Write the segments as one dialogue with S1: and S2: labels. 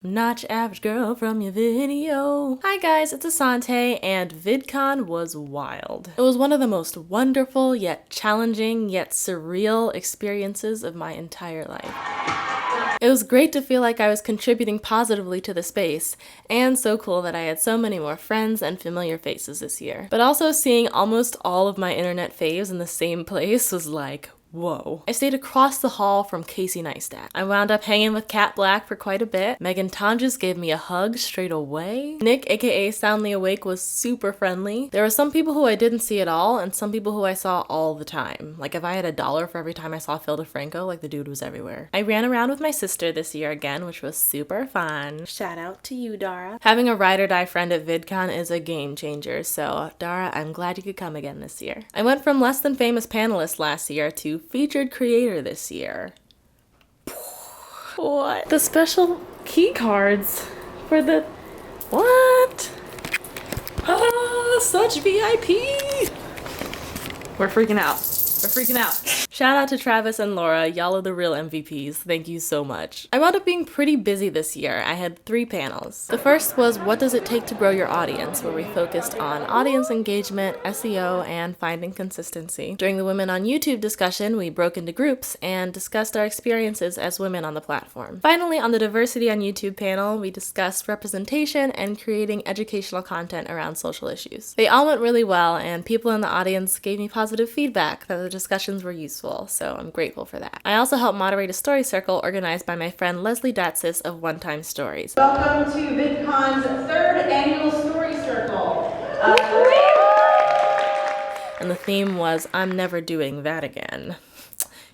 S1: Not your average girl from your video. Hi guys, it's Ahsante, and VidCon was wild. It was one of the most wonderful, yet challenging, yet surreal experiences of my entire life. It was great to feel like I was contributing positively to the space, and so cool that I had so many more friends and familiar faces this year. But also seeing almost all of my internet faves in the same place was like, whoa. I stayed across the hall from Casey Neistat. I wound up hanging with Cat Black for quite a bit. Megan Tonjes gave me a hug straight away. Nick, aka Soundly Awake, was super friendly. There were some people who I didn't see at all, and some people who I saw all the time. Like if I had $1 for every time I saw Phil DeFranco, like the dude was everywhere. I ran around with my sister this year again, which was super fun. Shout out to you, Dara. Having a ride or die friend at VidCon is a game changer, so Dara, I'm glad you could come again this year. I went from less than famous panelist last year to featured creator this year. What? The special key cards for the... What? Ah, such VIP! We're freaking out. We're freaking out. Shout out to Travis and Laura, y'all are the real MVPs. Thank you so much. I wound up being pretty busy this year. I had 3 panels. The first was What Does It Take to Grow Your Audience, where we focused on audience engagement, SEO, and finding consistency. During the Women on YouTube discussion, we broke into groups and discussed our experiences as women on the platform. Finally, on the Diversity on YouTube panel, we discussed representation and creating educational content around social issues. They all went really well, and people in the audience gave me positive feedback that the discussions were useful, so I'm grateful for that. I also helped moderate a story circle organized by my friend Leslie Datsis of One Time Stories.
S2: Welcome to VidCon's 3rd annual story circle.
S1: And the theme was, I'm never doing that again.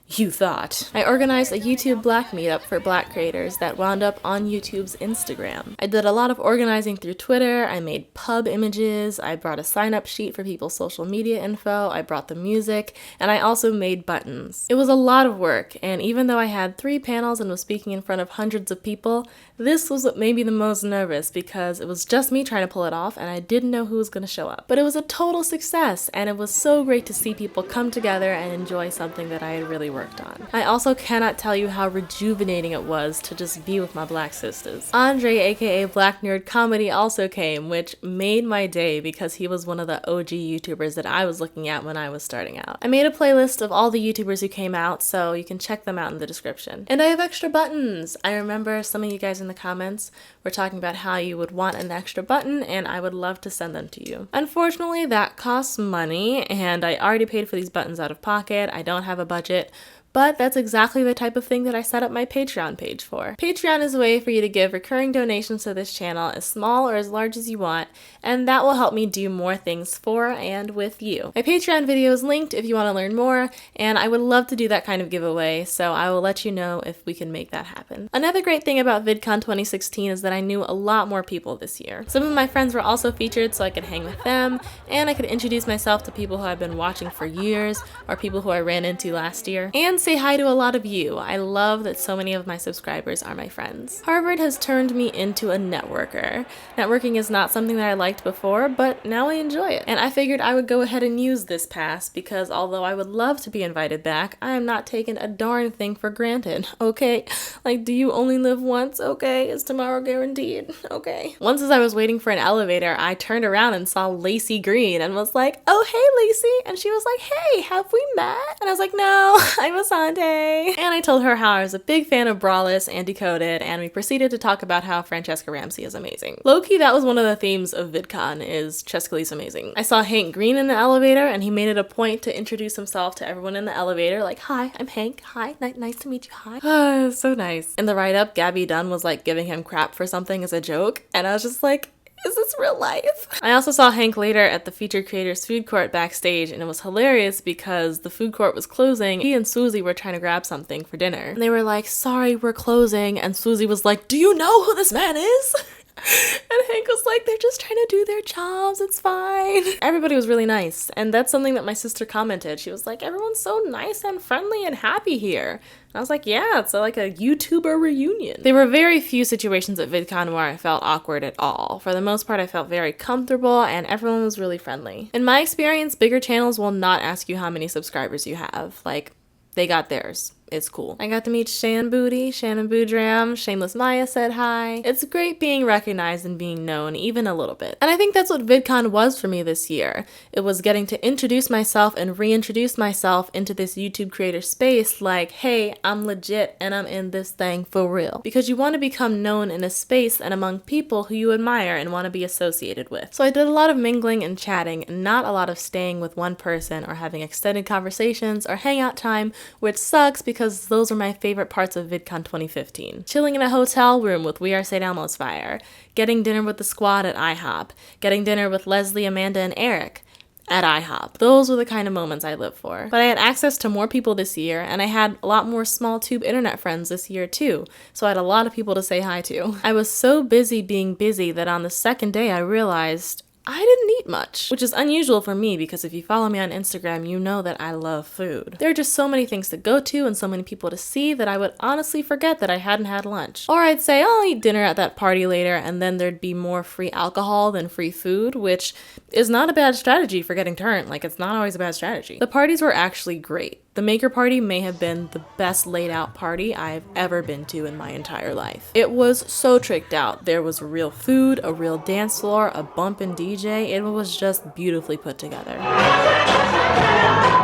S1: You thought. I organized a YouTubeBLACK meetup for Black creators that wound up on YouTube's Instagram. I did a lot of organizing through Twitter, I made pub images, I brought a sign-up sheet for people's social media info, I brought the music, and I also made buttons. It was a lot of work, and even though I had 3 panels and was speaking in front of hundreds of people, this was what made me the most nervous because it was just me trying to pull it off and I didn't know who was going to show up. But it was a total success, and it was so great to see people come together and enjoy something that I had really worked on. I also cannot tell you how rejuvenating it was to just be with my Black sisters. Andre, aka Black Nerd Comedy, also came, which made my day because he was one of the OG YouTubers that I was looking at when I was starting out. I made a playlist of all the YouTubers who came out, so you can check them out in the description. And I have extra buttons! I remember some of you guys in the comments were talking about how you would want an extra button, and I would love to send them to you. Unfortunately, that costs money, and I already paid for these buttons out of pocket. I don't have a budget. But that's exactly the type of thing that I set up my Patreon page for. Patreon is a way for you to give recurring donations to this channel, as small or as large as you want, and that will help me do more things for and with you. My Patreon video is linked if you want to learn more, and I would love to do that kind of giveaway, so I will let you know if we can make that happen. Another great thing about VidCon 2016 is that I knew a lot more people this year. Some of my friends were also featured so I could hang with them, and I could introduce myself to people who I've been watching for years, or people who I ran into last year, and say hi to a lot of you. I love that so many of my subscribers are my friends. Harvard has turned me into a networker. Networking is not something that I liked before, but now I enjoy it. And I figured I would go ahead and use this pass because although I would love to be invited back, I am not taking a darn thing for granted, okay? Like, do you only live once? Okay, is tomorrow guaranteed? Okay. Once as I was waiting for an elevator, I turned around and saw Lacey Green and was like, oh, hey, Lacey. And she was like, hey, have we met? And I was like, no, I'm Ahsante. And I told her how I was a big fan of Brawless and Decoded, and we proceeded to talk about how Francesca Ramsey is amazing. Low-key, that was one of the themes of VidCon, is Chescalee's amazing. I saw Hank Green in the elevator, and he made it a point to introduce himself to everyone in the elevator, like, hi, I'm Hank, hi, nice to meet you, hi. So nice. In the write-up, Gabby Dunn was like giving him crap for something as a joke, and I was just like, is this real life? I also saw Hank later at the Featured Creators food court backstage, and it was hilarious because the food court was closing. He and Susie were trying to grab something for dinner. And they were like, sorry, we're closing. And Susie was like, do you know who this man is? And Hank was like, they're just trying to do their jobs, it's fine. Everybody was really nice, and that's something that my sister commented. She was like, everyone's so nice and friendly and happy here. And I was like, yeah, it's like a YouTuber reunion. There were very few situations at VidCon where I felt awkward at all. For the most part, I felt very comfortable, and everyone was really friendly. In my experience, bigger channels will not ask you how many subscribers you have. Like, they got theirs. it's cool. I got to meet Shannon Booty, Shannon Boodram, Shameless Maya said hi. It's great being recognized and being known, even a little bit. And I think that's what VidCon was for me this year. It was getting to introduce myself and reintroduce myself into this YouTube creator space like, hey, I'm legit and I'm in this thing for real. Because you want to become known in a space and among people who you admire and want to be associated with. So I did a lot of mingling and chatting, and not a lot of staying with one person or having extended conversations or hangout time, which sucks because those are my favorite parts of VidCon 2015. Chilling in a hotel room with We Are St. Elmo's Fire, getting dinner with the squad at IHOP, getting dinner with Leslie, Amanda, and Eric at IHOP. Those were the kind of moments I live for. But I had access to more people this year, and I had a lot more small tube internet friends this year too, so I had a lot of people to say hi to. I was so busy being busy that on the second day I realized I didn't eat much, which is unusual for me because if you follow me on Instagram, you know that I love food. There are just so many things to go to and so many people to see that I would honestly forget that I hadn't had lunch. Or I'd say, I'll eat dinner at that party later, and then there'd be more free alcohol than free food, which is not a bad strategy for getting turned. Like, it's not always a bad strategy. The parties were actually great. The maker party may have been the best laid out party I've ever been to in my entire life. It was so tricked out. There was real food, a real dance floor, a bumpin' DJ. It was just beautifully put together.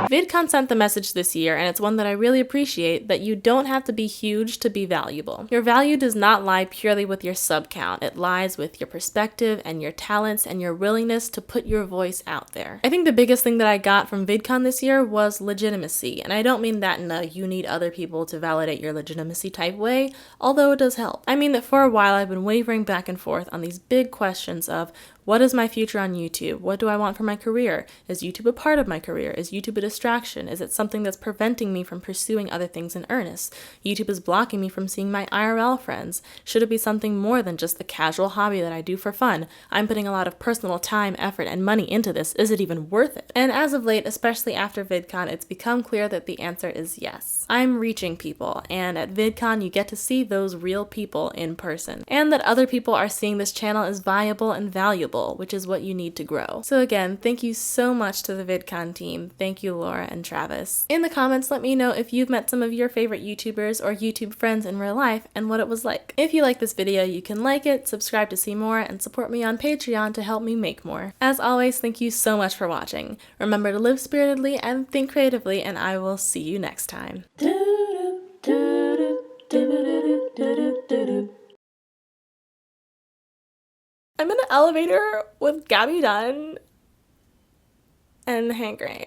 S1: VidCon sent the message this year, and it's one that I really appreciate, that you don't have to be huge to be valuable. Your value does not lie purely with your sub count. It lies with your perspective and your talents and your willingness to put your voice out there. I think the biggest thing that I got from VidCon this year was legitimacy, and I don't mean that in a you need other people to validate your legitimacy type way, although it does help. I mean that for a while I've been wavering back and forth on these big questions of, what is my future on YouTube? What do I want for my career? Is YouTube a part of my career? Is YouTube a distraction? Is it something that's preventing me from pursuing other things in earnest? YouTube is blocking me from seeing my IRL friends. Should it be something more than just the casual hobby that I do for fun? I'm putting a lot of personal time, effort, and money into this. Is it even worth it? And as of late, especially after VidCon, it's become clear that the answer is yes. I'm reaching people, and at VidCon you get to see those real people in person, and that other people are seeing this channel as viable and valuable, which is what you need to grow. So again, thank you so much to the VidCon team. Thank you, Laura and Travis. In the comments, let me know if you've met some of your favorite YouTubers or YouTube friends in real life and what it was like. If you like this video, you can like it, subscribe to see more, and support me on Patreon to help me make more. As always, thank you so much for watching. Remember to live spiritedly and think creatively, and I will see you next time. I'm in an elevator with Gabby Dunn and Hank Grant.